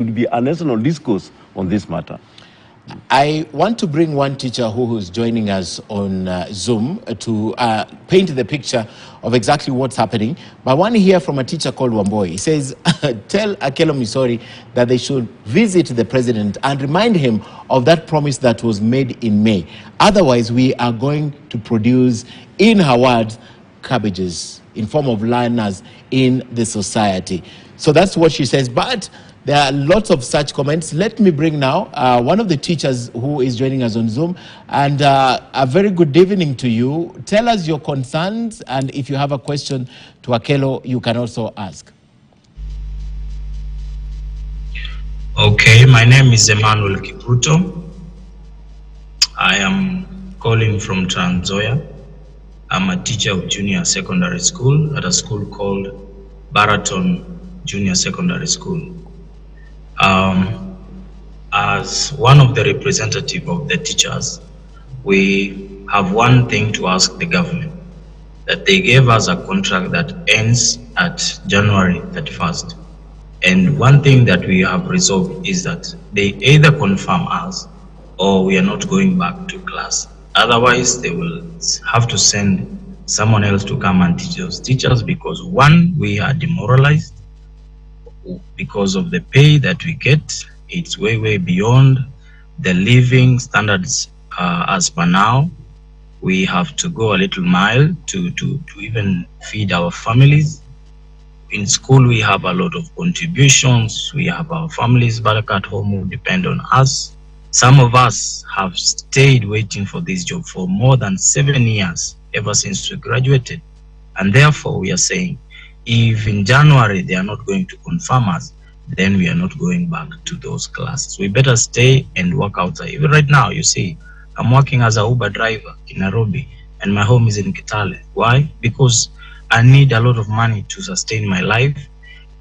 should be a national discourse on this matter. I want to bring one teacher who is joining us on Zoom to paint the picture of exactly what's happening. But I want to hear from a teacher called Wamboi. He says, tell Akelo Misori that they should visit the president and remind him of that promise that was made in May. Otherwise, we are going to produce, in her words, cabbages in form of learners in the society. So that's what she says. But there are lots of such comments. Let me bring now one of the teachers who is joining us on Zoom. And a very good evening to you. Tell us your concerns, and if you have a question to Akelo, you can also ask. Okay, my name is Emmanuel Kipruto. I am calling from Trans Nzoia. I'm a teacher of junior secondary school at a school called Baraton Junior Secondary School. As one of the representative of the teachers, we have one thing to ask the government, that they gave us a contract that ends at January 31st. And one thing that we have resolved is that they either confirm us or we are not going back to class. Otherwise, they will have to send someone else to come and teach those teachers, because one, we are demoralized because of the pay that we get. It's way beyond the living standards as per now. We have to go a little mile to even feed our families. In school, we have a lot of contributions. We have our families back at home who depend on us. Some of us have stayed waiting for this job for more than 7 years, ever since we graduated. And therefore, we are saying, if in January they are not going to confirm us, then we are not going back to those classes. We better stay and work outside. Even right now, you see, I'm working as a Uber driver in Nairobi, and my home is in Kitale. Why? Because I need a lot of money to sustain my life.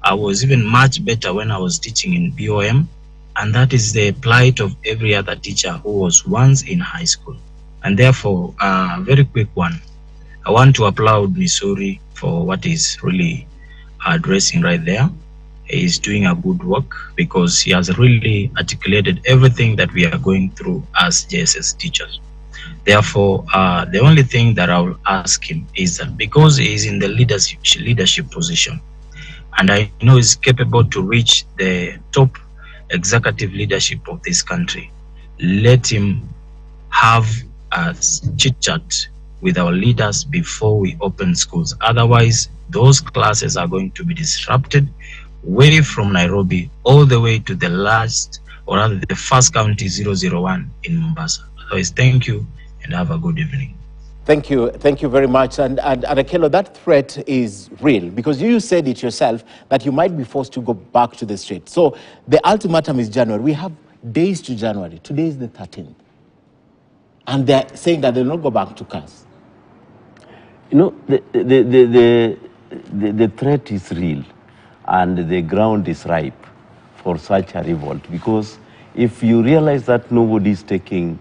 I was even much better when I was teaching in BOM, and that is the plight of every other teacher who was once in high school. And therefore, very quick one, I want to applaud Misori for what is really addressing right there. He is doing a good work because he has really articulated everything that we are going through as JSS teachers. Therefore, the only thing that I will ask him is that because he is in the leadership position, and I know he's capable to reach the top executive leadership of this country, let him have a chit-chat with our leaders before we open schools. Otherwise, those classes are going to be disrupted way from Nairobi all the way to the last, or rather the first county 001 in Mombasa. Otherwise, thank you and have a good evening. Thank you very much. And Akelo, that threat is real, because you said it yourself that you might be forced to go back to the street. So the ultimatum is January. We have days to January. Today is the 13th. And they're saying that they'll not go back to class. You know, the threat is real, and the ground is ripe for such a revolt, because if you realize that nobody is talking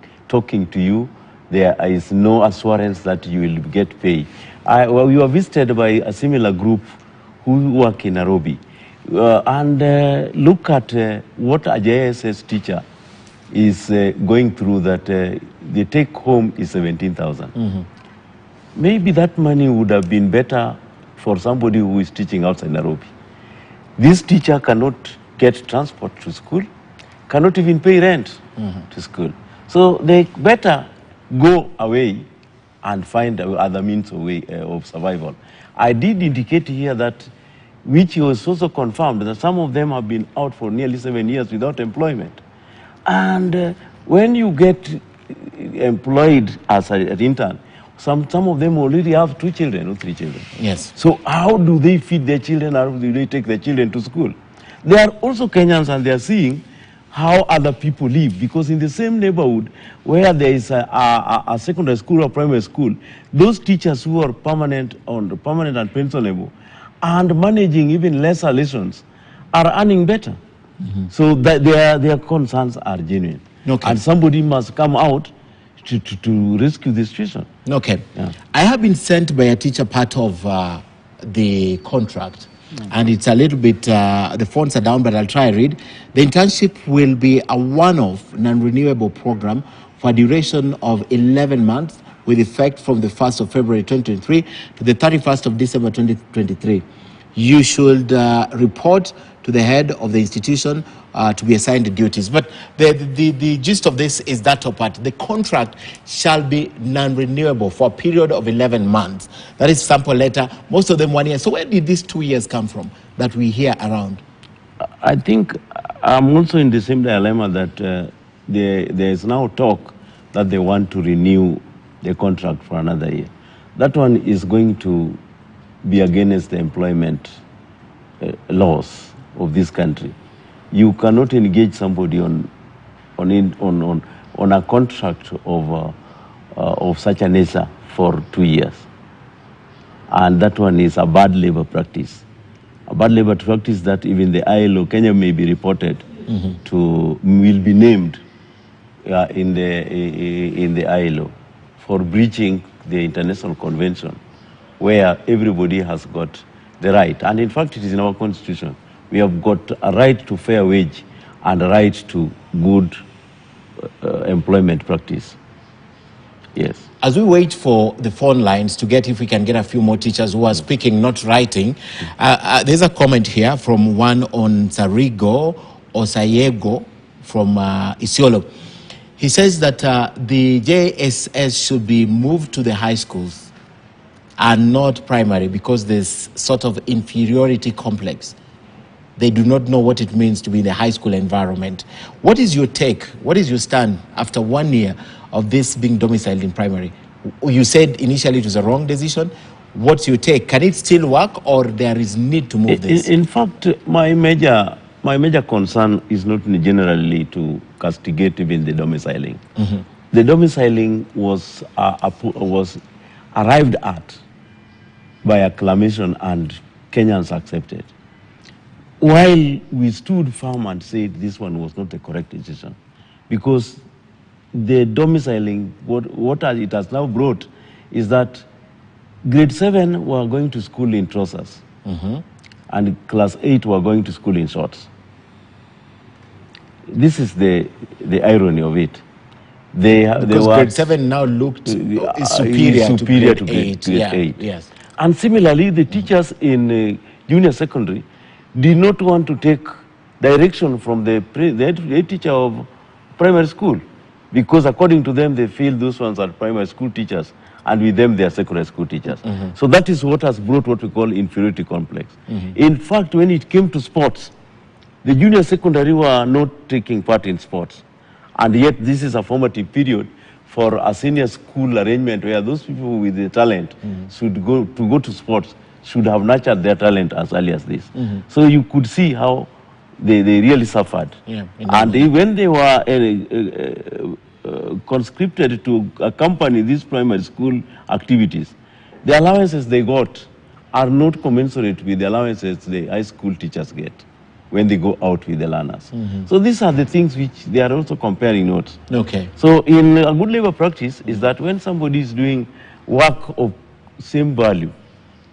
to you, there is no assurance that you will get pay. We were visited by a similar group who work in Nairobi, and look at what a JSS teacher is going through, that the take home is 17,000. Mm-hmm. Maybe that money would have been better for somebody who is teaching outside Nairobi. This teacher cannot get transport to school, cannot even pay rent to school. So they better go away and find other means of survival. I did indicate here that, which was also confirmed, that some of them have been out for nearly 7 years without employment. And when you get employed as an intern, some of them already have 2 children or 3 children. Yes. So how do they feed their children? How do they take their children to school? They are also Kenyans, and they are seeing how other people live, because in the same neighborhood where there is a secondary school or primary school, those teachers who are permanent and pensionable and managing even lesser lessons are earning better. Mm-hmm. So that their concerns are genuine. Okay. And somebody must come out to rescue the situation. Okay. Yeah. I have been sent by a teacher part of the contract. and it's a little bit, the fonts are down, but I'll try and read. The internship will be a one-off, non-renewable program for a duration of 11 months with effect from the 1st of February 2023 to the 31st of December 2023. You should report to the head of the institution to be assigned the duties. But the gist of this is that top part. The contract shall be non-renewable for a period of 11 months. That is sample letter, most of them 1 year. So where did these 2 years come from that we hear around? I think I'm also in the same dilemma that there is now talk that they want to renew the contract for another year. That one is going to be against the employment laws of this country. You cannot engage somebody on a contract of such a nature for 2 years, and that one is a bad labor practice. A bad labor practice that even the ILO Kenya may be reported will be named in the ILO for breaching the international convention, where everybody has got the right, and in fact it is in our constitution. We have got a right to fair wage and a right to good employment practice. Yes. As we wait for the phone lines to get, if we can get a few more teachers who are speaking, not writing, there's a comment here from one on Sarigo or Sayego from Isiolo. He says that the JSS should be moved to the high schools and not primary because there's sort of inferiority complex. They do not know what it means to be in the high school environment. What is your take? What is your stand after 1 year of this being domiciled in primary? You said initially it was a wrong decision. What's your take? Can it still work, or there is need to move this? In fact, my major concern is not generally to castigate even the domiciling. The domiciling was arrived at by acclamation and Kenyans accepted. While we stood firm and said this one was not the correct decision, because the domiciling, what it has now brought is that grade 7 were going to school in trousers, and class 8 were going to school in shorts. This is the irony of it. Because grade 7 now looked is superior to grade 8. Yes. And similarly, the teachers in junior secondary did not want to take direction from the head teacher of primary school, because according to them, they feel those ones are primary school teachers, and with them, they are secondary school teachers. So that is what has brought what we call inferiority complex. In fact, when it came to sports, the junior secondary were not taking part in sports, and yet this is a formative period for a senior school arrangement where those people with the talent should go to sports, should have nurtured their talent as early as this. So you could see how they really suffered. And when they were conscripted to accompany these primary school activities, the allowances they got are not commensurate with the allowances the high school teachers get when they go out with the learners. So these are the things which they are also comparing notes. Okay. So in a good labor practice is that when somebody is doing work of same value,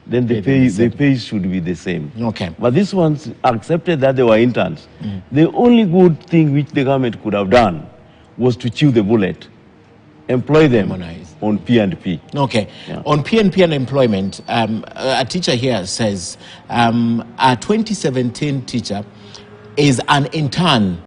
then the pay should be the same. Okay. But these ones accepted that they were interns. The only good thing which the government could have done was to chew the bullet, employ them on P&P. Okay. Yeah. On P&P and employment, a teacher here says a 2017 teacher is an intern